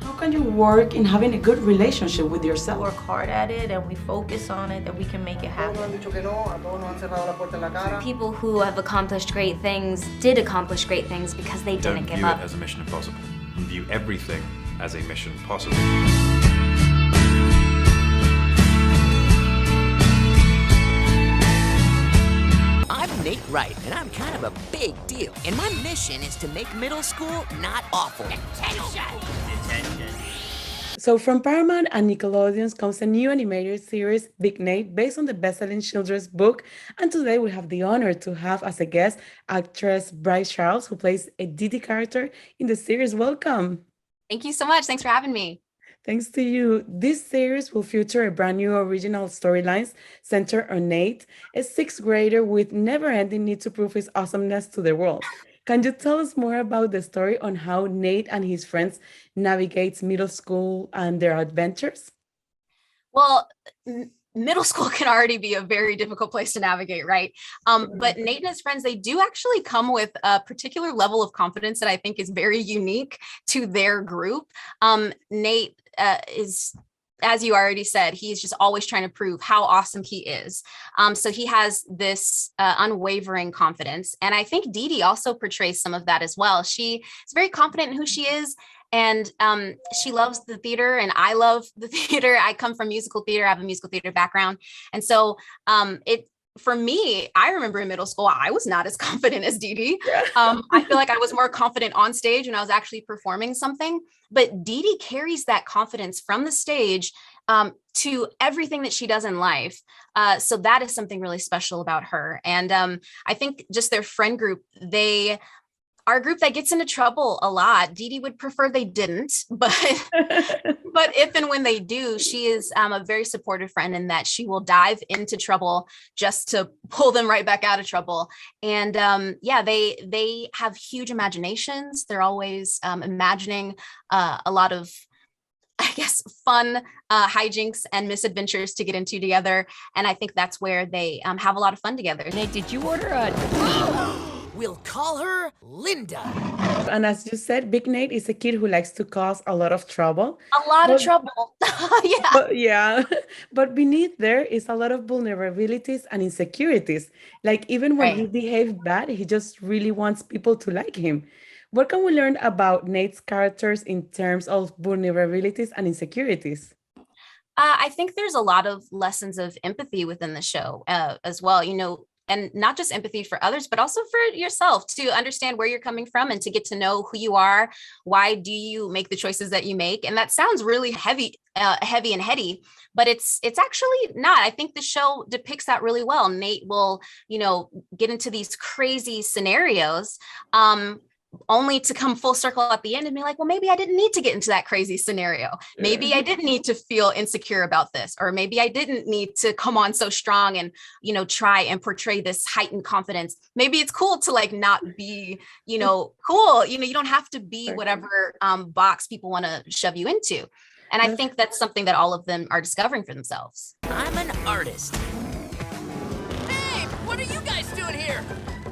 How can you work in having a good relationship with yourself? Work hard at it and we focus on it, that we can make it happen. People who have accomplished great things did accomplish great things because they didn't give up. Don't view it as a mission impossible. View everything as a mission possible. I'm Nate Wright, and I'm kind of a big deal. And my mission is to make middle school not awful. Attention! So from Paramount and Nickelodeon comes a new animated series, Big Nate, based on the best-selling children's book. And today we have the honor to have as a guest actress Bryce Charles, who plays a Didi character in the series. Welcome. Thank you so much. Thanks for having me. Thanks to you. This series will feature a brand new original storylines centered on Nate, a sixth grader with never-ending need to prove his awesomeness to the world. Can you tell us more about the story on how Nate and his friends navigate middle school and their adventures? Well, middle school can already be a very difficult place to navigate, right? But Nate and his friends, they do actually come with a particular level of confidence that I think is very unique to their group. Nate is, as you already said, he's just always trying to prove how awesome he is. So he has this unwavering confidence. And I think Didi also portrays some of that as well. She is very confident in who she is. And she loves the theater, and I love the theater. I come from musical theater. I have a musical theater background. And so for me, I remember in middle school, I was not as confident as Didi. I feel like I was more confident on stage when I was actually performing something. But Didi carries that confidence from the stage to everything that she does in life. So that is something really special about her. And I think just their friend group, they are a group that gets into trouble a lot. Didi would prefer they didn't, but but if and when they do, she is a very supportive friend in that she will dive into trouble just to pull them right back out of trouble. And yeah, they have huge imaginations. They're always imagining a lot of, I guess, fun hijinks and misadventures to get into together. And I think that's where they have a lot of fun together. Nate, did you order a... We'll call her Linda. And as you said, Big Nate is a kid who likes to cause a lot of trouble. A lot of trouble. Yeah. But beneath there is a lot of vulnerabilities and insecurities. Like even when he behaves bad, he just really wants people to like him. What can we learn about Nate's characters in terms of vulnerabilities and insecurities? I think there's a lot of lessons of empathy within the show as well. You know, and not just empathy for others, but also for yourself, to understand where you're coming from and to get to know who you are. Why do you make the choices that you make? And that sounds really heavy and heady, but it's actually not. I think the show depicts that really well. Nate will, you know, get into these crazy scenarios, only to come full circle at the end and be like, well, maybe I didn't need to get into that crazy scenario. Maybe I didn't need to feel insecure about this, or maybe I didn't need to come on so strong and, you know, try and portray this heightened confidence. Maybe it's cool to like not be, you know, cool. You know, you don't have to be whatever box people want to shove you into. And I think that's something that all of them are discovering for themselves. I'm an artist. Hey, what are you guys doing here?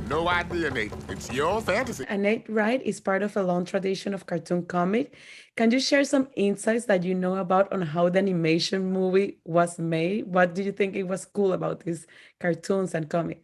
No idea, Nate. It's your fantasy. And Nate Wright is part of a long tradition of cartoon comic. Can you share some insights that you know about on how the animation movie was made? What do you think it was cool about these cartoons and comic?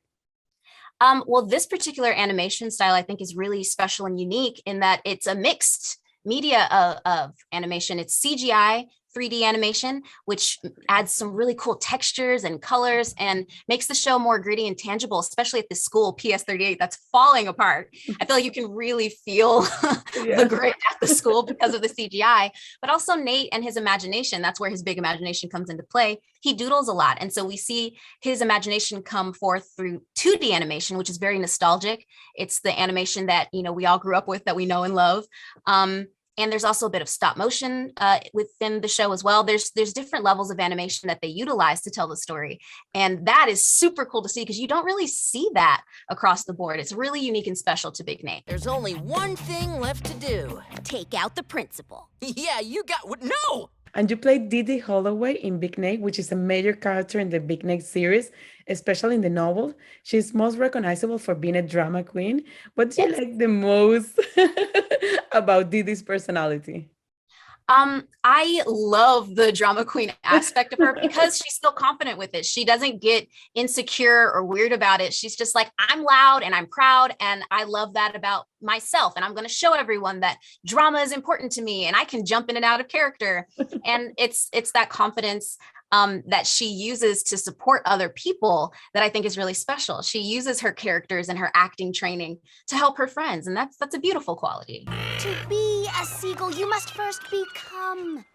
Well, this particular animation style, I think, is really special and unique in that it's a mixed media of animation. It's CGI, 3D animation, which adds some really cool textures and colors and makes the show more gritty and tangible, especially at the school PS38 that's falling apart. I feel like you can really feel the grit at the school because of the CGI, but also Nate and his imagination. That's where his big imagination comes into play. He doodles a lot. And so we see his imagination come forth through 2D animation, which is very nostalgic. It's the animation that, you know, we all grew up with, that we know and love. And there's also a bit of stop motion within the show as well. There's different levels of animation that they utilize to tell the story. And that is super cool to see because you don't really see that across the board. It's really unique and special to Big Nate. There's only one thing left to do. Take out the principal. Yeah, you got... No! And you played Didi Holloway in Big Nate, which is a major character in the Big Nate series, especially in the novel. She's most recognizable for being a drama queen. What do you like the most about Didi's personality? I love the drama queen aspect of her because she's so confident with it. She doesn't get insecure or weird about it. She's just like, I'm loud and I'm proud, and I love that about myself. And I'm going to show everyone that drama is important to me, and I can jump in and out of character. And it's that confidence that she uses to support other people that I think is really special. She uses her characters and her acting training to help her friends, and that's a beautiful quality. To be a seagull, you must first become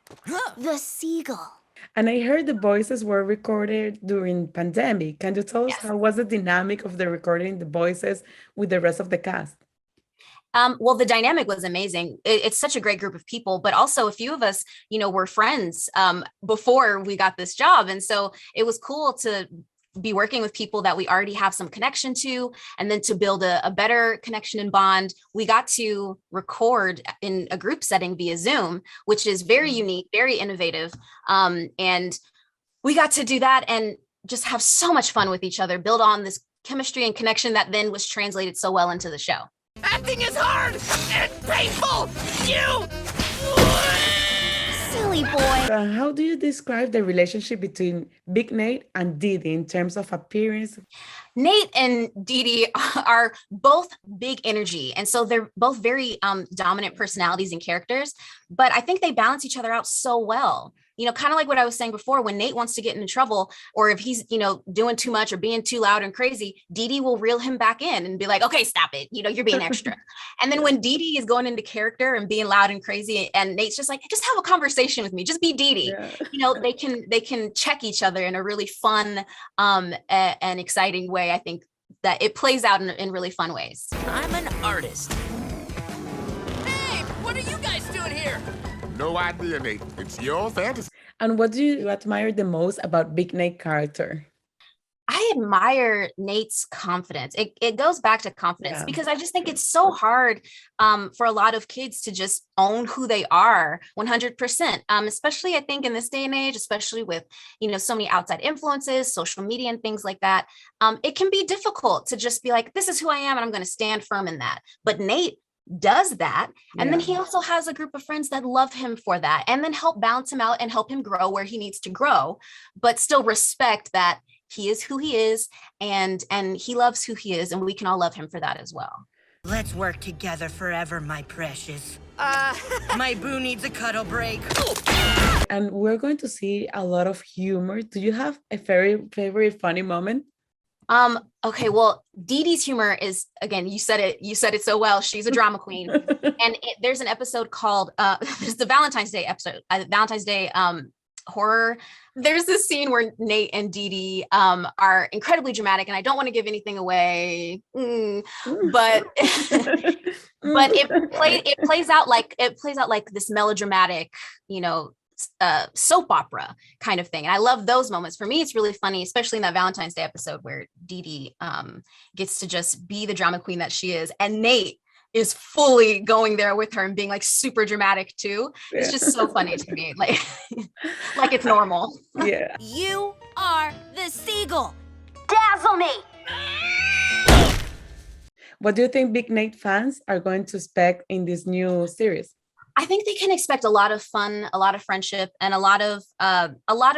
the seagull. And I heard the voices were recorded during pandemic. Can you tell us Yes. how was the dynamic of the recording the voices with the rest of the cast? Well, the dynamic was amazing. It's such a great group of people, but also a few of us, were friends before we got this job. And so it was cool to be working with people that we already have some connection to, and then to build a better connection and bond. We got to record in a group setting via Zoom, which is very unique, very innovative. And we got to do that and just have so much fun with each other, build on this chemistry and connection that then was translated so well into the show. Acting is hard and painful. Silly boy. How do you describe the relationship between Big Nate and Didi in terms of appearance? Nate and Didi are both big energy. And so they're both very dominant personalities and characters, but I think they balance each other out so well. Kind of like what I was saying before, when Nate wants to get into trouble, or if he's, doing too much or being too loud and crazy, Didi will reel him back in and be like, okay, stop it. You're being extra. And then when Didi is going into character and being loud and crazy, and Nate's just like, just have a conversation with me, just be Didi. Yeah. They can check each other in a really fun and exciting way. I think that it plays out in really fun ways. I'm an artist. Hey, what are you guys doing here? No idea, Nate. It's your fantasy. And what do you admire the most about Big Nate character? I admire Nate's confidence. It goes back to confidence, Yeah. because I just think it's so hard for a lot of kids to just own who they are 100%, especially I think in this day and age, especially with, so many outside influences, social media and things like that. It can be difficult to just be like, this is who I am and I'm going to stand firm in that. But Nate does that. And then he also has a group of friends that love him for that, and then help balance him out and help him grow where he needs to grow, but still respect that he is who he is, and he loves who he is, and we can all love him for that as well. Let's work together forever, my precious. My boo needs a cuddle break. And we're going to see a lot of humor. Do you have a very favorite funny moment? Okay, well, Didi's humor is, again, you said it so well. She's a drama queen. And there's an episode called, there's the Valentine's Day episode, Valentine's Day horror. There's this scene where Nate and Didi are incredibly dramatic, and I don't want to give anything away, but but it plays out like this melodramatic, soap opera kind of thing. And I love those moments. For me, it's really funny, especially in that Valentine's Day episode where Didi gets to just be the drama queen that she is, and Nate is fully going there with her and being like super dramatic too. It's just so funny to me, like like it's normal. Yeah. You are the seagull. Dazzle me. What do you think Big Nate fans are going to expect in this new series? I think they can expect a lot of fun, a lot of friendship, and a lot of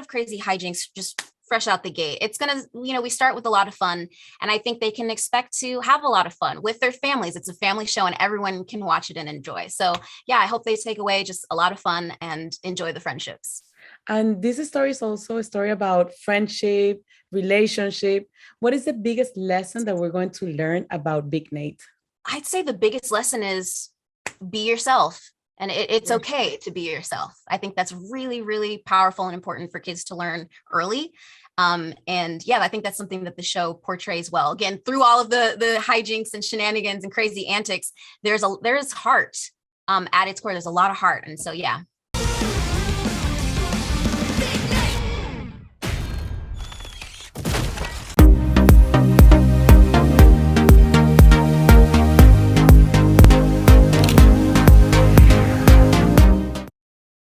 crazy hijinks just fresh out the gate. It's gonna, we start with a lot of fun, and I think they can expect to have a lot of fun with their families. It's a family show, and everyone can watch it and enjoy. So yeah, I hope they take away just a lot of fun and enjoy the friendships. And this story is also a story about friendship, relationship. What is the biggest lesson that we're going to learn about Big Nate? I'd say the biggest lesson is be yourself. And it's okay to be yourself. I think that's really, really powerful and important for kids to learn early. And yeah, I think that's something that the show portrays well. Again, through all of the hijinks and shenanigans and crazy antics, there's heart at its core. There's a lot of heart. And so, yeah,